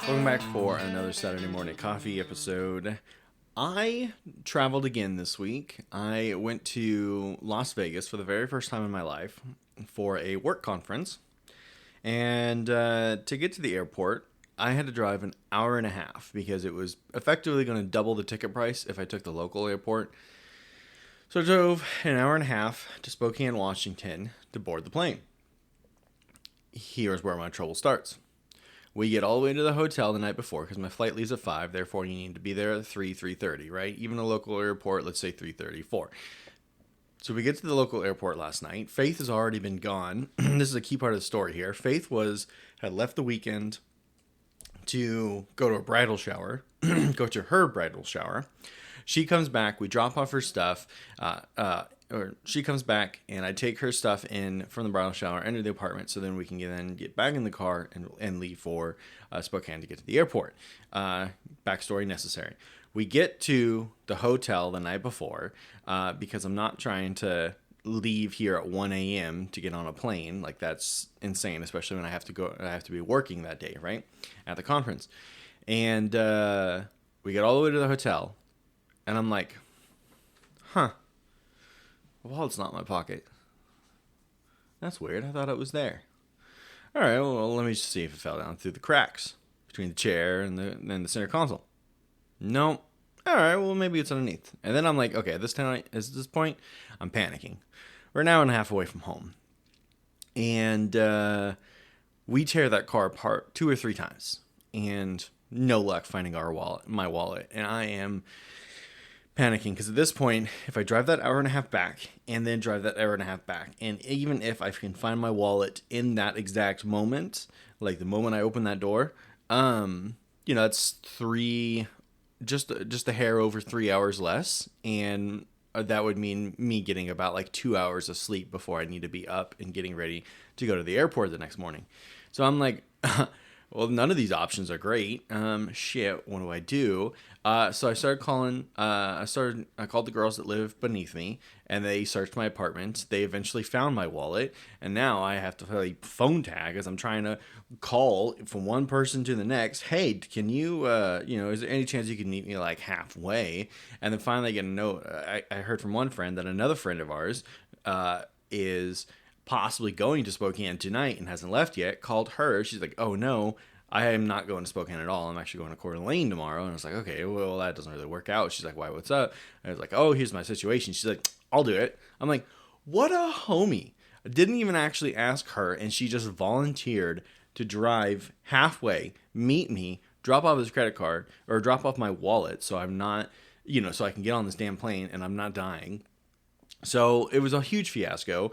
Welcome back for another Saturday morning coffee episode. I traveled again this week. I went to Las Vegas for the very first time in my life for a work conference. And to get to the airport, I had to drive an hour and a half because it was effectively going to double the ticket price if I took the local airport. So I drove an hour and a half to Spokane, Washington to board the plane. Here's where my trouble starts. We get all the way to the hotel the night before because my flight leaves at 5. Therefore, you need to be there at 3:30, right? Even a local airport, let's say 3:34. So we get to the local airport last night. Faith has already been gone. This is a key part of the story here. Faith had left the weekend to go to a bridal shower, go to her bridal shower. She comes back. We drop off her stuff. Or she comes back and I take her stuff in from the bridal shower, enter the apartment, so then we can then get back in the car and leave for Spokane to get to the airport. Backstory necessary. We get to the hotel the night before because I'm not trying to leave here at 1 a.m. to get on a plane. Like, that's insane, especially when I have to be working that day, right, at the conference. And we get all the way to the hotel, and I'm like, huh. The wallet's not in my pocket. That's weird. I thought it was there. All right, well, let me just see if it fell down through the cracks between the chair and the center console. Nope. All right, well, maybe it's underneath. And then I'm like, okay, at this point, I'm panicking. We're an hour and a half away from home. And we tear that car apart 2 or 3 times. And no luck finding my wallet. And I am panicking because at this point, if I drive that hour and a half back and then drive that hour and a half back, and even if I can find my wallet in that exact moment, like the moment I open that door, that's just a hair over 3 hours less, and that would mean me getting about like 2 hours of sleep before I need to be up and getting ready to go to the airport the next morning. So I'm like, well, none of these options are great. Shit, what do I do? So I started calling. I called the girls that live beneath me, and they searched my apartment. They eventually found my wallet, and now I have to play phone tag as I'm trying to call from one person to the next. Hey, can you, is there any chance you can meet me like halfway? And then finally I get a note. I heard from one friend that another friend of ours is possibly going to Spokane tonight and hasn't left yet. Called her. She's like, oh no, I am not going to Spokane at all. I'm actually going to Coeur d'Alene tomorrow. And I was like, okay, well, that doesn't really work out. She's like, why, what's up? And I was like, oh, here's my situation. She's like, I'll do it. I'm like, what a homie. I didn't even actually ask her, and she just volunteered to drive halfway, meet me, drop off his credit card, or drop off my wallet so I'm not, so I can get on this damn plane and I'm not dying. So it was a huge fiasco.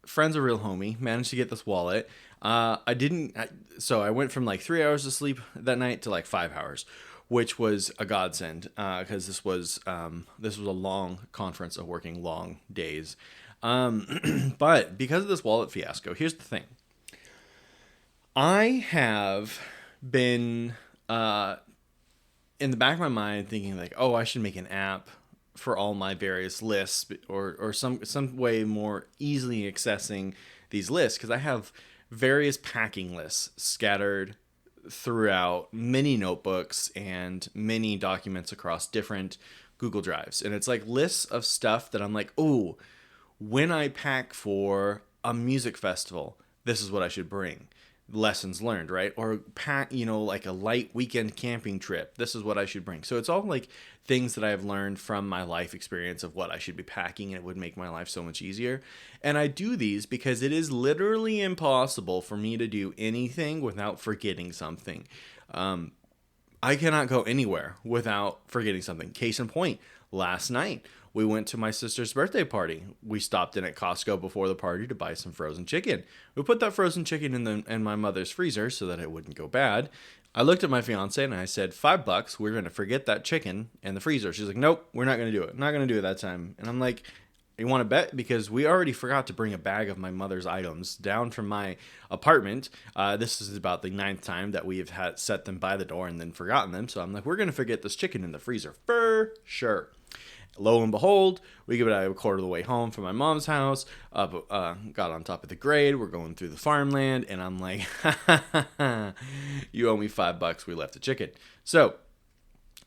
Friend's a real homie, managed to get this wallet. So I went from like 3 hours of sleep that night to like 5 hours, which was a godsend, because this was a long conference of working long days. But because of this wallet fiasco, here's the thing. I have been, in the back of my mind thinking like, oh, I should make an app for all my various lists, or some way more easily accessing these lists, because I have various packing lists scattered throughout many notebooks and many documents across different Google Drives. And it's like lists of stuff that I'm like, oh, when I pack for a music festival, this is what I should bring. Lessons learned, right? Or pack, like a light weekend camping trip. This is what I should bring. So it's all like things that I have learned from my life experience of what I should be packing, and it would make my life so much easier. And I do these because it is literally impossible for me to do anything without forgetting something. I cannot go anywhere without forgetting something. Case in point, last night we went to my sister's birthday party. We stopped in at Costco before the party to buy some frozen chicken. We put that frozen chicken in my mother's freezer so that it wouldn't go bad. I looked at my fiance and I said, $5, we're going to forget that chicken in the freezer. She's like, nope, we're not going to do it. Not going to do it that time. And I'm like, you want to bet? Because we already forgot to bring a bag of my mother's items down from my apartment. This is about the 9th time that we have set them by the door and then forgotten them. So I'm like, we're going to forget this chicken in the freezer for sure. Lo and behold, we get about a quarter of the way home from my mom's house, got on top of the grade, we're going through the farmland, and I'm like, you owe me $5, we left the chicken. So,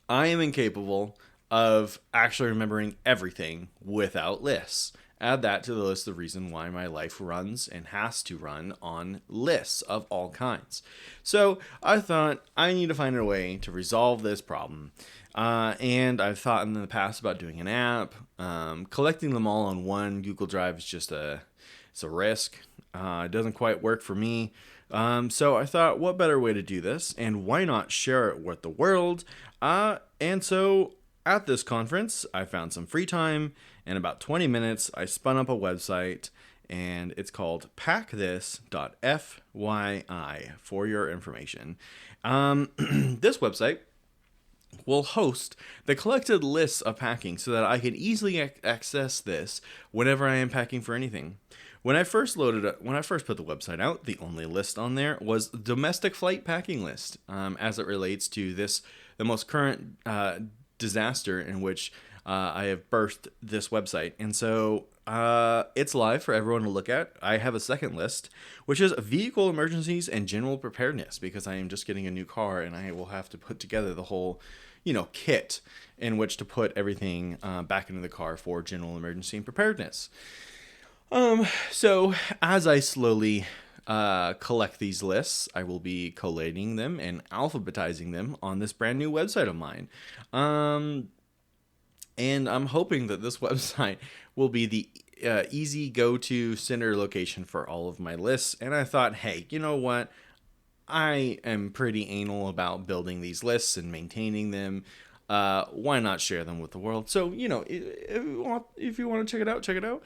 I am incapable of actually remembering everything without lists. Add that to the list of reason why my life runs and has to run on lists of all kinds. So I thought I need to find a way to resolve this problem. And I've thought in the past about doing an app. Collecting them all on one Google Drive is just it's a risk. It doesn't quite work for me. So I thought, what better way to do this? And why not share it with the world? And so at this conference, I found some free time. In about 20 minutes, I spun up a website, and it's called packthis.fyi for your information. This website will host the collected lists of packing so that I can easily access this whenever I am packing for anything. When I first put the website out, the only list on there was domestic flight packing list, as it relates to the most current disaster in which I have birthed this website. And so it's live for everyone to look at. I have a second list, which is vehicle emergencies and general preparedness, because I am just getting a new car and I will have to put together the whole, kit in which to put everything back into the car for general emergency and preparedness. So as I slowly collect these lists, I will be collating them and alphabetizing them on this brand new website of mine. And I'm hoping that this website will be the easy go-to center location for all of my lists. And I thought, hey, you know what? I am pretty anal about building these lists and maintaining them. Why not share them with the world? So, if you want to check it out.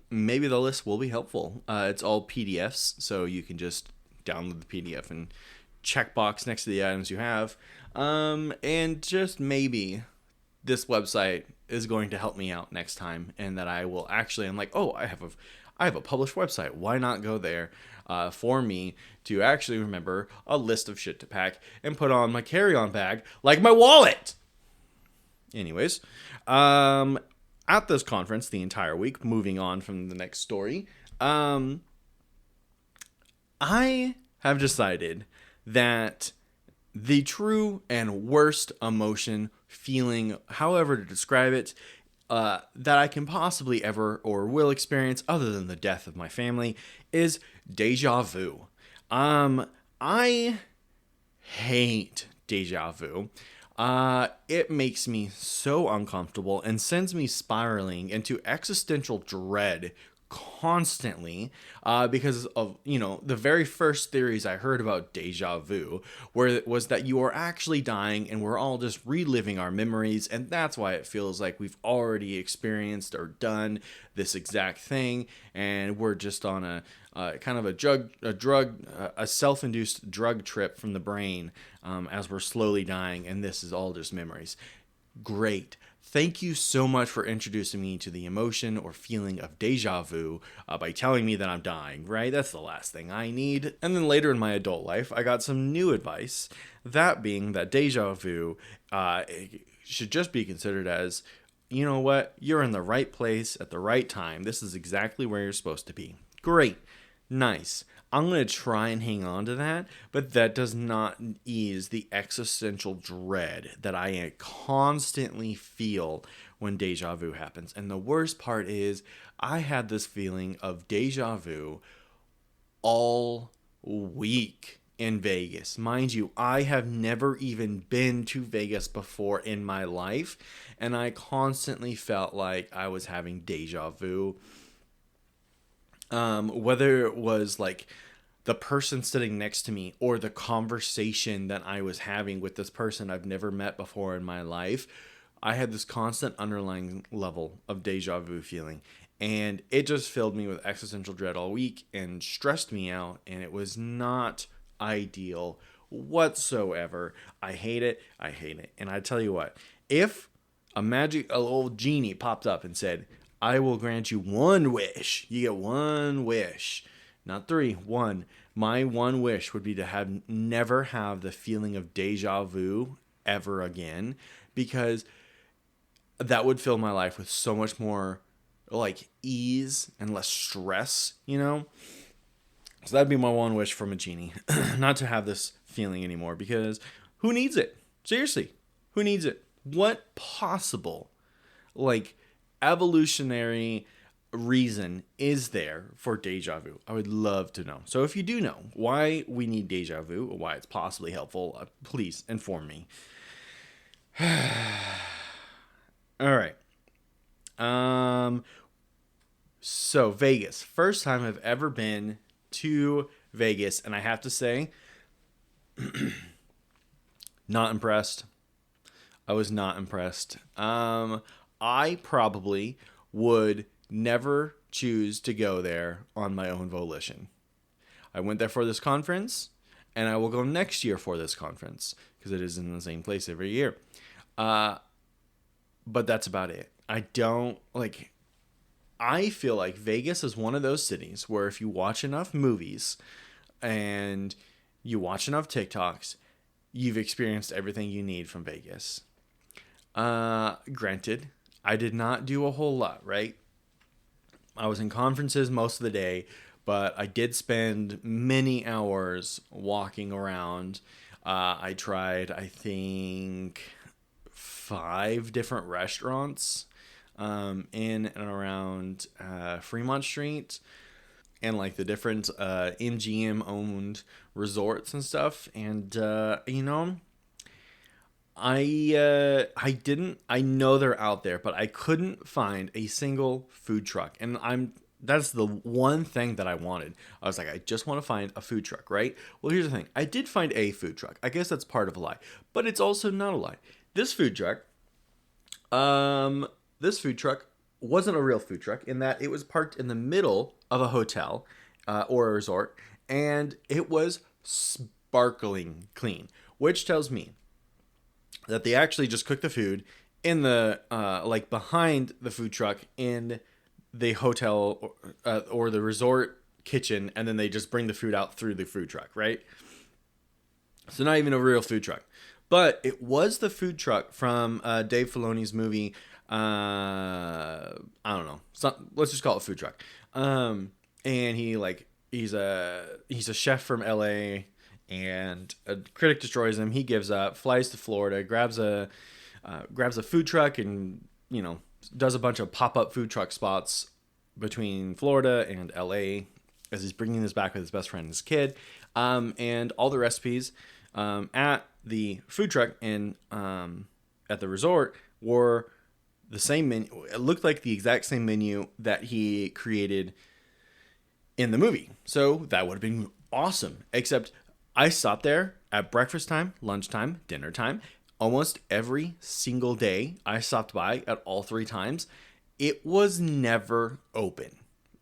Maybe the list will be helpful. It's all PDFs, so you can just download the PDF and checkbox next to the items you have. And just maybe this website is going to help me out next time, and that I will actually, I'm like, oh, I have a published website. Why not go there for me to actually remember a list of shit to pack and put on my carry-on bag like my wallet? Anyways, at this conference the entire week, moving on from the next story, I have decided that the true and worst emotion, feeling, however to describe it, that I can possibly ever or will experience other than the death of my family is deja vu. I hate deja vu. It makes me so uncomfortable and sends me spiraling into existential dread constantly, because of, the very first theories I heard about deja vu was that you are actually dying and we're all just reliving our memories, and that's why it feels like we've already experienced or done this exact thing, and we're just on a kind of a self-induced drug trip from the brain, as we're slowly dying, and this is all just memories. Great. Thank you so much for introducing me to the emotion or feeling of deja vu by telling me that I'm dying, right? That's the last thing I need. And then later in my adult life, I got some new advice, that being that deja vu should just be considered as, you know what, you're in the right place at the right time. This is exactly where you're supposed to be. Great. Nice. I'm going to try and hang on to that, but that does not ease the existential dread that I constantly feel when deja vu happens. And the worst part is I had this feeling of deja vu all week in Vegas. Mind you, I have never even been to Vegas before in my life, and I constantly felt like I was having deja vu. Whether it was like the person sitting next to me or the conversation that I was having with this person I've never met before in my life, I had this constant underlying level of deja vu feeling, and it just filled me with existential dread all week and stressed me out, and it was not ideal whatsoever. I hate it. And I tell you what, if a little genie popped up and said, I will grant you one wish. You get one wish. Not three, one. My one wish would be to never have the feeling of deja vu ever again, because that would fill my life with so much more like ease and less stress, you know? So that'd be my one wish from a genie, not to have this feeling anymore, because who needs it? Seriously, who needs it? What possible, like, evolutionary reason is there for deja vu? I would love to know. So if you do know why we need deja vu, or why it's possibly helpful, please inform me. All right. So Vegas, first time I've ever been to Vegas, and I have to say, not impressed. I was not impressed. I probably would never choose to go there on my own volition. I went there for this conference, and I will go next year for this conference because it is in the same place every year. But that's about it. I don't like. I feel like Vegas is one of those cities where if you watch enough movies and you watch enough TikToks, you've experienced everything you need from Vegas. Granted, I did not do a whole lot, right? I was in conferences most of the day, but I did spend many hours walking around. I tried, I think, 5 different restaurants in and around Fremont Street, and like the different MGM owned resorts and stuff. And I know they're out there, but I couldn't find a single food truck. And that's the one thing that I wanted. I was like, I just want to find a food truck, right? Well, here's the thing. I did find a food truck. I guess that's part of a lie, but it's also not a lie. This food truck wasn't a real food truck in that it was parked in the middle of a hotel or a resort, and it was sparkling clean, which tells me that they actually just cooked the food in the like behind the food truck in the hotel or the resort kitchen, and then they just bring the food out through the food truck, right? So not even a real food truck. But it was the food truck from Dave Filoni's movie. I don't know. Let's just call it food truck. And he's a chef from LA, and a critic destroys him. He gives up, flies to Florida, grabs a food truck, and does a bunch of pop-up food truck spots between Florida and LA as he's bringing this back with his best friend and his kid. And all the recipes at the food truck and at the resort were the same menu. It looked like the exact same menu that he created in the movie. So that would have been awesome. Except I stopped there at breakfast time, lunchtime, dinner time. Almost every single day I stopped by at all 3 times. It was never open.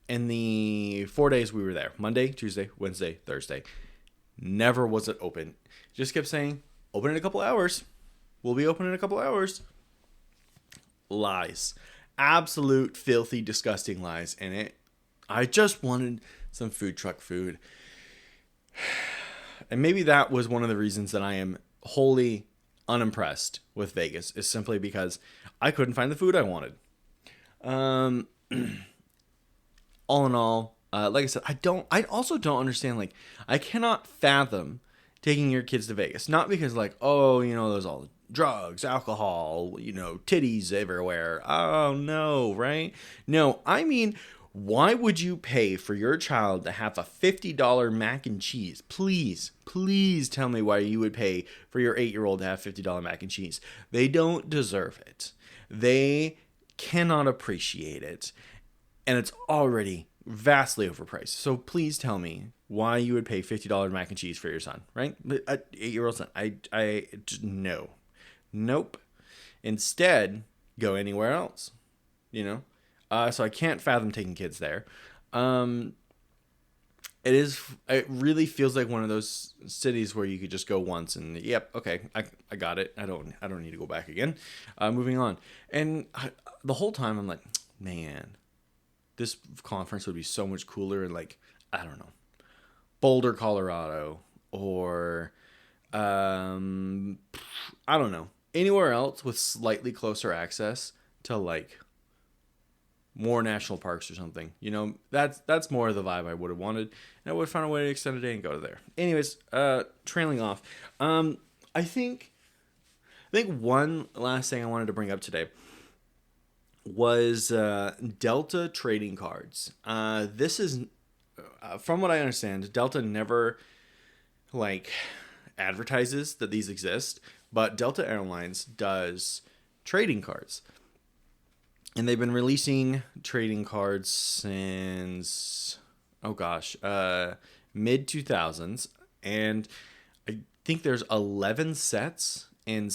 In the 4 days we were there, Monday, Tuesday, Wednesday, Thursday, never was it open. Just kept saying, open in a couple hours. We'll be open in a couple hours. Lies. Absolute filthy, disgusting lies. And I just wanted some food truck food. And maybe that was one of the reasons that I am wholly unimpressed with Vegas, is simply because I couldn't find the food I wanted. All in all, like I said, I also don't understand, like, I cannot fathom taking your kids to Vegas. Not because, like, there's all the drugs, alcohol, titties everywhere. Oh, no, right? No, I mean, why would you pay for your child to have a $50 mac and cheese? Please tell me why you would pay for your 8-year-old to have $50 mac and cheese. They don't deserve it. They cannot appreciate it. And it's already vastly overpriced. So please tell me why you would pay $50 mac and cheese for your son, right? An 8-year-old son. No. Nope. Instead, go anywhere else, So I can't fathom taking kids there. It really feels like one of those cities where you could just go once and, yep, okay, I got it. I don't need to go back again. Moving on. And the whole time I'm like, man, this conference would be so much cooler in, like, I don't know, Boulder, Colorado, or I don't know, anywhere else with slightly closer access to like more national parks or something. You know, that's more of the vibe I would have wanted. And I would have found a way to extend a day and go to there. Anyways, trailing off. I think one last thing I wanted to bring up today was Delta trading cards. This is, from what I understand, Delta never like advertises that these exist, but Delta Airlines does trading cards. And they've been releasing trading cards since, mid 2000s. And I think there's 11 sets and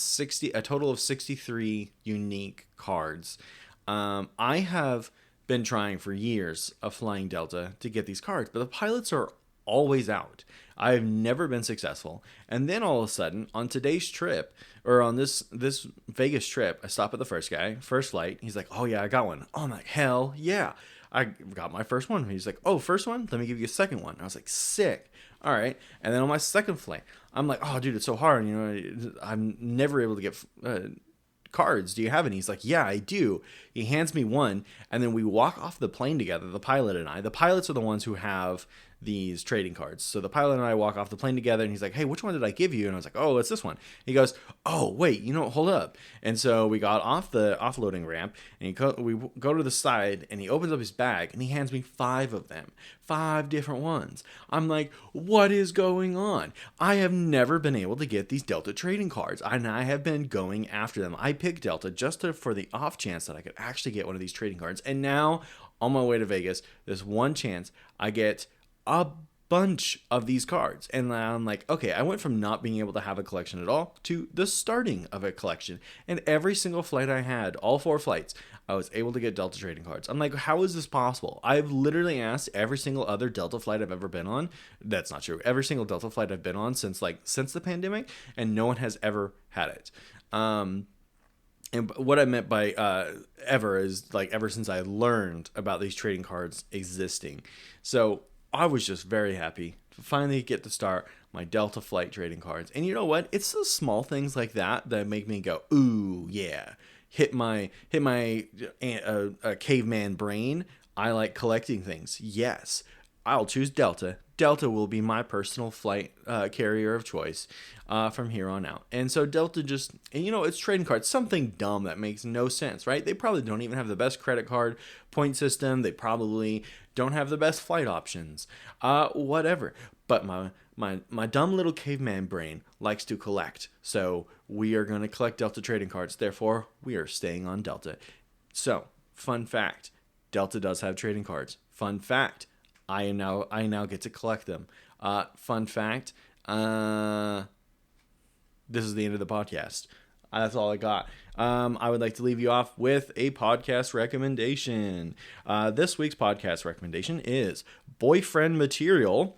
a total of 63 unique cards. I have been trying for years of flying Delta to get these cards, but the pilots are always out. I've never been successful. And then all of a sudden, on today's trip, or on this Vegas trip, I stop at the first flight. He's like, oh yeah, I got one. Oh, I'm like, hell yeah. I got my first one. He's like, oh, first one? Let me give you a second one. I was like, sick. All right. And then on my second flight, I'm like, oh, dude, it's so hard. You know, I'm never able to get cards. Do you have any? He's like, yeah, I do. He hands me one, and then we walk off the plane together, the pilot and I. The pilots are the ones who have these trading cards. So the pilot and I walk off the plane together, and he's like, hey, which one did I give you? And I was like, oh, it's this one. He goes, oh, wait, hold up. And so we got off the offloading ramp, and we go to the side, and he opens up his bag, and he hands me 5 of them. 5 different ones. I'm like, what is going on? I have never been able to get these Delta trading cards, and I have been going after them. I picked Delta just for the off chance that I could actually get one of these trading cards. And now, on my way to Vegas, there's one chance I get a bunch of these cards. And I'm like, okay, I went from not being able to have a collection at all to the starting of a collection. And every single flight I had, all 4 flights, I was able to get Delta trading cards. I'm like, how is this possible? I've literally asked every single other Delta flight I've ever been on. That's not true. Every single Delta flight I've been on since the pandemic, and no one has ever had it. And what I meant by ever is like ever since I learned about these trading cards existing. So I was just very happy to finally get to start my Delta flight trading cards. And you know what? It's the small things like that make me go, ooh, yeah. Hit my caveman brain. I like collecting things. Yes, I'll choose Delta. Delta will be my personal flight carrier of choice from here on out. And so Delta it's trading cards, something dumb that makes no sense, right? They probably don't even have the best credit card point system. They probably don't have the best flight options, whatever. But my dumb little caveman brain likes to collect. So we are going to collect Delta trading cards. Therefore, we are staying on Delta. So, fun fact, Delta does have trading cards. Fun fact, I now get to collect them. Fun fact, this is the end of the podcast. That's all I got. I would like to leave you off with a podcast recommendation. This week's podcast recommendation is Boyfriend Material.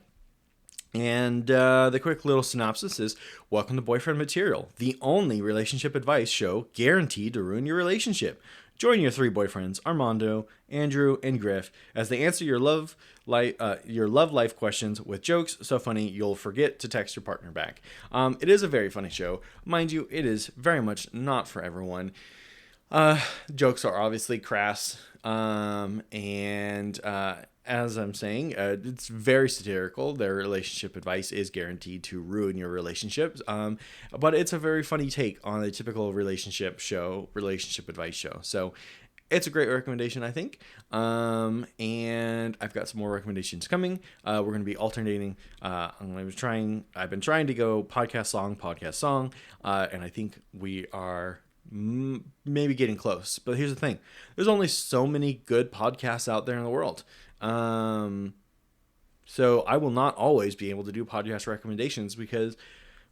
And the quick little synopsis is, welcome to Boyfriend Material, the only relationship advice show guaranteed to ruin your relationship. Join your 3 boyfriends, Armando, Andrew, and Griff, as they answer your love life questions with jokes so funny you'll forget to text your partner back. It is a very funny show. Mind you, it is very much not for everyone. Jokes are obviously crass, and as I'm saying, it's very satirical. Their relationship advice is guaranteed to ruin your relationships. But it's a very funny take on a typical relationship advice show. So it's a great recommendation, I think. And I've got some more recommendations coming. We're going to be alternating. I've been trying to go podcast song. And I think we are maybe getting close. But here's the thing. There's only so many good podcasts out there in the world. So I will not always be able to do podcast recommendations because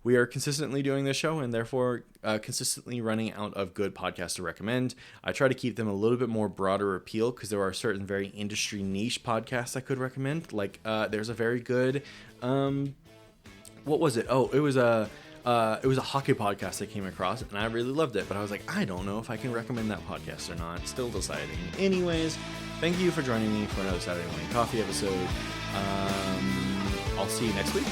we are consistently doing this show and therefore consistently running out of good podcasts to recommend. I try to keep them a little bit more broader appeal because there are certain very industry niche podcasts I could recommend. Like there's a very good, what was it? Oh, it was a hockey podcast I came across, and I really loved it. But I was like, I don't know if I can recommend that podcast or not. Still deciding. Anyways, thank you for joining me for another Saturday Morning Coffee episode. I'll see you next week.